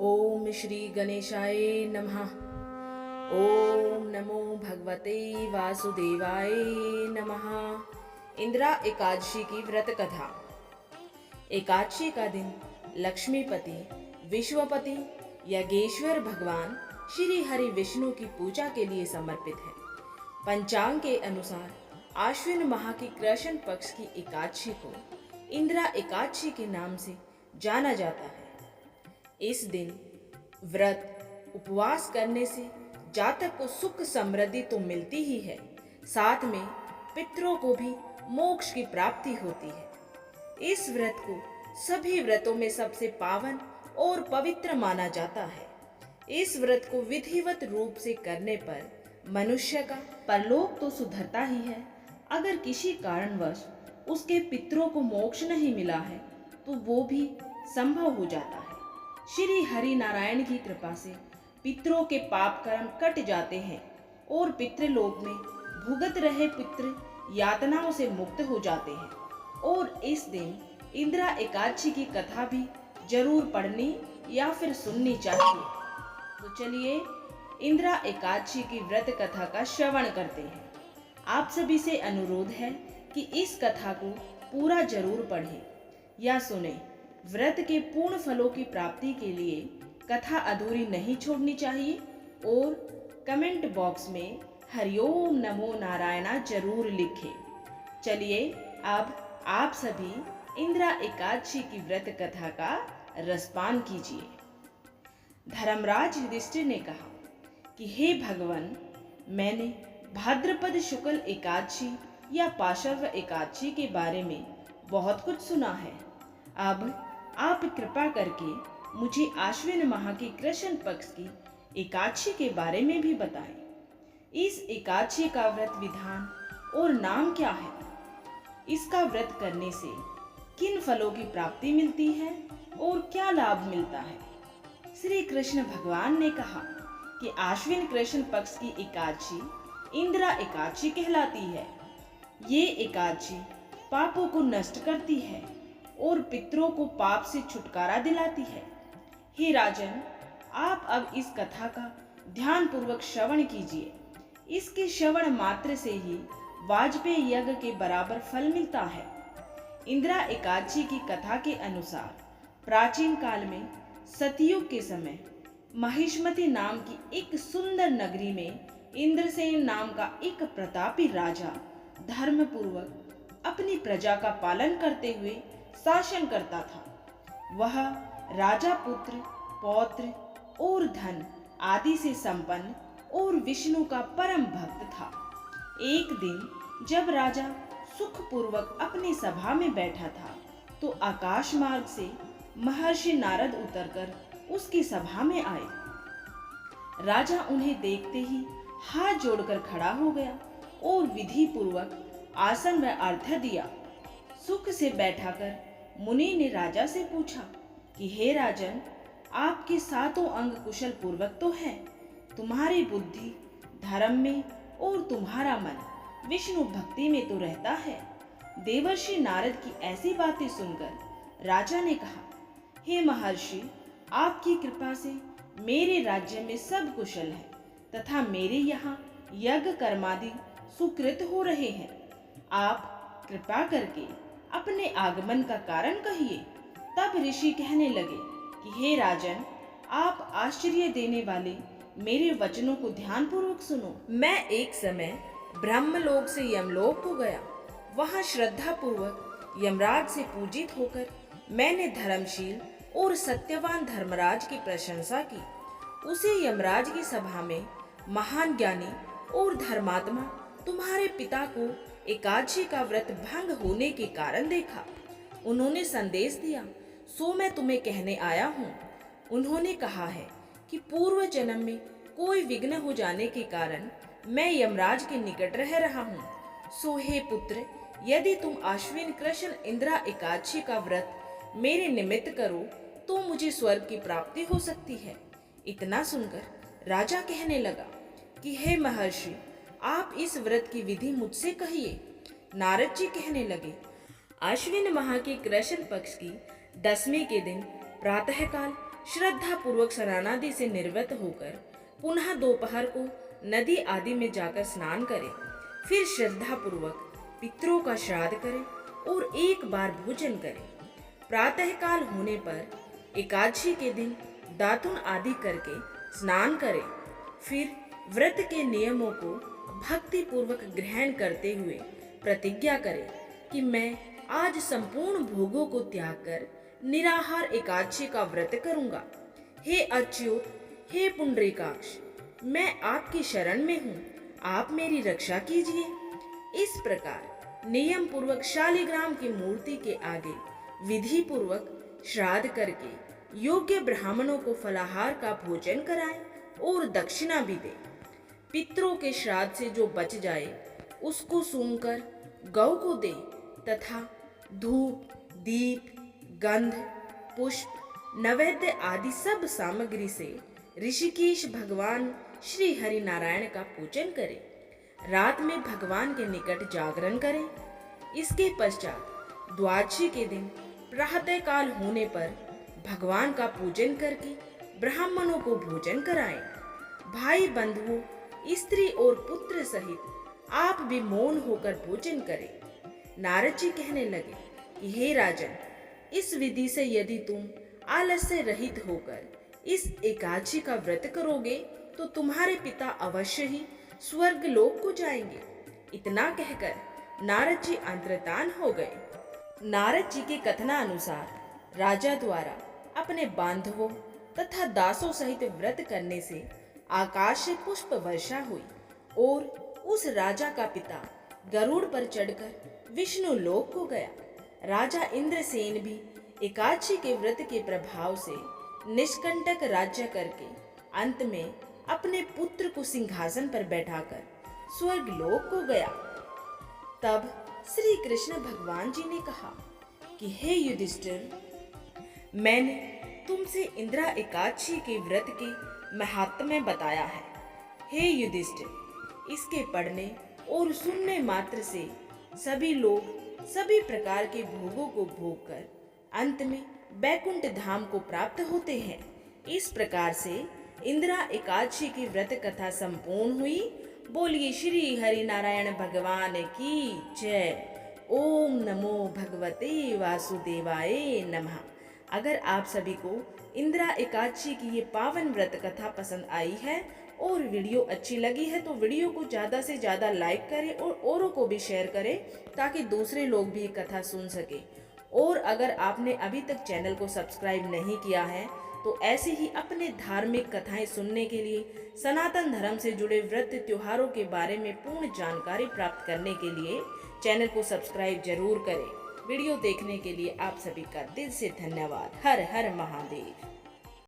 ओम श्री गणेशाय नमः। ओम नमो भगवते वासुदेवाय नमः। इंदिरा एकादशी की व्रत कथा। एकादशी का दिन लक्ष्मीपति विश्वपति यज्ञेश्वर भगवान श्री हरि विष्णु की पूजा के लिए समर्पित है। पंचांग के अनुसार आश्विन माह की कृष्ण पक्ष की एकादशी को इंदिरा एकादशी के नाम से जाना जाता है। इस दिन व्रत उपवास करने से जातक को सुख समृद्धि तो मिलती ही है, साथ में पितरों को भी मोक्ष की प्राप्ति होती है। इस व्रत को सभी व्रतों में सबसे पावन और पवित्र माना जाता है। इस व्रत को विधिवत रूप से करने पर मनुष्य का परलोक तो सुधरता ही है, अगर किसी कारणवश उसके पितरों को मोक्ष नहीं मिला है तो वो भी संभव हो जाता है। श्री हरि नारायण की कृपा से पितरों के पाप कर्म कट जाते हैं और पितृलोक में भुगत रहे पितृ यातनाओं से मुक्त हो जाते हैं। और इस दिन इंदिरा एकादशी की कथा भी जरूर पढ़नी या फिर सुननी चाहिए। तो चलिए इंदिरा एकादशी की व्रत कथा का श्रवण करते हैं। आप सभी से अनुरोध है कि इस कथा को पूरा जरूर पढ़ें या सुने। व्रत के पूर्ण फलों की प्राप्ति के लिए कथा अधूरी नहीं छोड़नी चाहिए और कमेंट बॉक्स में हरिओम नमो नारायणा जरूर लिखें। चलिए अब आप सभी इंदिरा एकादशी की व्रत कथा का रसपान कीजिए। धर्मराज युधिष्ठिर ने कहा कि हे भगवान, मैंने भाद्रपद शुक्ल एकादशी या पाशर्व एकादशी के बारे में बहुत कुछ सुना है। अब आप कृपा करके मुझे आश्विन माह की कृष्ण पक्ष की एकादशी के बारे में भी बताएं। इस एकादशी का व्रत विधान और नाम क्या है? इसका व्रत करने से किन फलों की प्राप्ति मिलती है और क्या लाभ मिलता है? श्री कृष्ण भगवान ने कहा कि आश्विन कृष्ण पक्ष की एकादशी इंदिरा एकादशी कहलाती है। ये एकादशी पापों को नष्ट करती है और पितरों को पाप से छुटकारा दिलाती है। हे राजन, आप अब इस कथा का ध्यान पूर्वक श्रवण कीजिए। इसके श्रवण मात्र से ही वाजपेयी यज्ञ के बराबर फल मिलता है। इंदिरा एकादशी की कथा के अनुसार प्राचीन काल में सतयुग के समय महिष्मति नाम की एक सुंदर नगरी में इंद्रसेन नाम का एक प्रतापी राजा धर्मपूर्वक अपनी प्रजा का पालन करते हुए शासन करता था। वह राजा पुत्र पौत्र और धन आदि से संपन्न और विष्णु का परम भक्त था। एक दिन जब राजा सुखपूर्वक अपनी सभा में बैठा था तो आकाश मार्ग से महर्षि नारद उतरकर उसकी सभा में आए। राजा उन्हें देखते ही हाथ जोड़कर खड़ा हो गया और विधि पूर्वक आसन व अर्घ्य दिया। सुख से बैठाकर मुनि ने राजा से पूछा कि हे राजन, आपके सातों अंग कुशल पूर्वक तो है, तुम्हारी बुद्धि धर्म में और तुम्हारा मन विष्णु भक्ति में तो रहता है। देवर्षि नारद की ऐसी बातें सुनकर राजा ने कहा, हे महर्षि, आपकी कृपा से मेरे राज्य में सब कुशल है तथा मेरे यहाँ यज्ञ कर्मादि सुकृत हो रहे हैं। आप कृपा करके अपने आगमन का कारण कहिए। तब ऋषि कहने लगे कि हे राजन, आप आश्चर्य देने वाले मेरे वचनों को ध्यान पूर्वक सुनो। मैं एक समय ब्रह्मलोक से यमलोक को गया। वहां श्रद्धा पूर्वक यमराज से पूजित होकर मैंने धर्मशील और सत्यवान धर्मराज की प्रशंसा की। उसे यमराज की सभा में महान ज्ञानी और धर्मात्मा तुम्हारे पिता को एकादशी का व्रत भंग होने के कारण देखा। उन्होंने संदेश दिया, सो मैं तुम्हें कहने आया हूँ। उन्होंने कहा है कि पूर्व जन्म में कोई विघ्न हो जाने के कारण मैं यमराज के निकट रह रहा हूँ। सो हे पुत्र, यदि तुम आश्विन कृष्ण इंदिरा एकादशी का व्रत मेरे निमित्त करो तो मुझे स्वर्ग की प्राप्ति हो सकती है। इतना सुनकर राजा कहने लगा कि हे महर्षि, आप इस व्रत की विधि मुझसे कहिए। नारद जी कहने लगे, आश्विन माह के कृष्ण पक्ष की दसवीं के दिन प्रातःकाल श्रद्धा पूर्वक स्नानादि से निवृत्त होकर पुनः दोपहर को नदी आदि में जाकर स्नान करें। फिर श्रद्धा पूर्वक पितरों का श्राद्ध करें और एक बार भोजन करें। प्रातःकाल होने पर एकादशी के दिन दातुन आदि करके स्नान करें। फिर व्रत के नियमों को भक्ति पूर्वक ग्रहण करते हुए प्रतिज्ञा करें कि मैं आज संपूर्ण भोगों को त्याग कर निराहार एकादशी का व्रत करूंगा। हे अच्युत, हे पुंडरीकाक्ष, मैं आपकी शरण में हूँ, आप मेरी रक्षा कीजिए। इस प्रकार नियम पूर्वक शालिग्राम की मूर्ति के आगे विधि पूर्वक श्राद्ध करके योग्य ब्राह्मणों को फलाहार का भोजन कराएं और दक्षिणा भी दें। पितरों के श्राद्ध से जो बच जाए उसको सूंघकर गौ को दे तथा धूप, दीप, गंध, पुष्प, नैवेद्य आदि सब सामग्री से ऋषिकेश भगवान श्री हरि नारायण का पूजन करें। रात में भगवान के निकट जागरण करें। इसके पश्चात द्वादशी के दिन प्रातः काल होने पर भगवान का पूजन करके ब्राह्मणों को भोजन कराएं। भाई बंधुओं, स्त्री और पुत्र सहित आप भी मौन होकर भोजन करें। नारद जी कहने लगे कि हे राजन, इस विधि से यदि तुम आलस्य रहित होकर इस एकादशी का व्रत करोगे तो तुम्हारे पिता अवश्य ही स्वर्ग लोक को जाएंगे। इतना कहकर नारद जी अंतर्धान हो गए। नारद जी के कथनानुसार राजा द्वारा अपने बांधवों तथा दासों सहित व्रत करने से आकाश से पुष्प वर्षा हुई और उस राजा का पिता गरुड़ पर चढ़कर विष्णु लोक को गया। राजा इंद्रसेन भी एकादशी के व्रत के प्रभाव से निष्कंटक राज्य करके अंत में अपने पुत्र को सिंहासन पर बैठाकर स्वर्ग लोक को गया। तब श्री कृष्ण भगवान जी ने कहा कि हे युधिष्ठिर, मैंने तुमसे इंदिरा एकादशी के व्रत के महात्म्य बताया है। हे युधिष्ठिर, इसके पढ़ने और सुनने मात्र से सभी लोग सभी प्रकार के भोगों को भोग कर अंत में बैकुंठ धाम को प्राप्त होते हैं। इस प्रकार से इंदिरा एकादशी की व्रत कथा संपूर्ण हुई। बोलिए श्री हरि नारायण भगवान की जय। ओम नमो भगवते वासुदेवाय नमः। अगर आप सभी को इंदिरा एकादशी की ये पावन व्रत कथा पसंद आई है और वीडियो अच्छी लगी है तो वीडियो को ज़्यादा से ज़्यादा लाइक करें और औरों को भी शेयर करें ताकि दूसरे लोग भी कथा सुन सके। और अगर आपने अभी तक चैनल को सब्सक्राइब नहीं किया है तो ऐसे ही अपने धार्मिक कथाएं सुनने के लिए, सनातन धर्म से जुड़े व्रत त्योहारों के बारे में पूर्ण जानकारी प्राप्त करने के लिए चैनल को सब्सक्राइब जरूर करें। वीडियो देखने के लिए आप सभी का दिल से धन्यवाद। हर हर महादेव।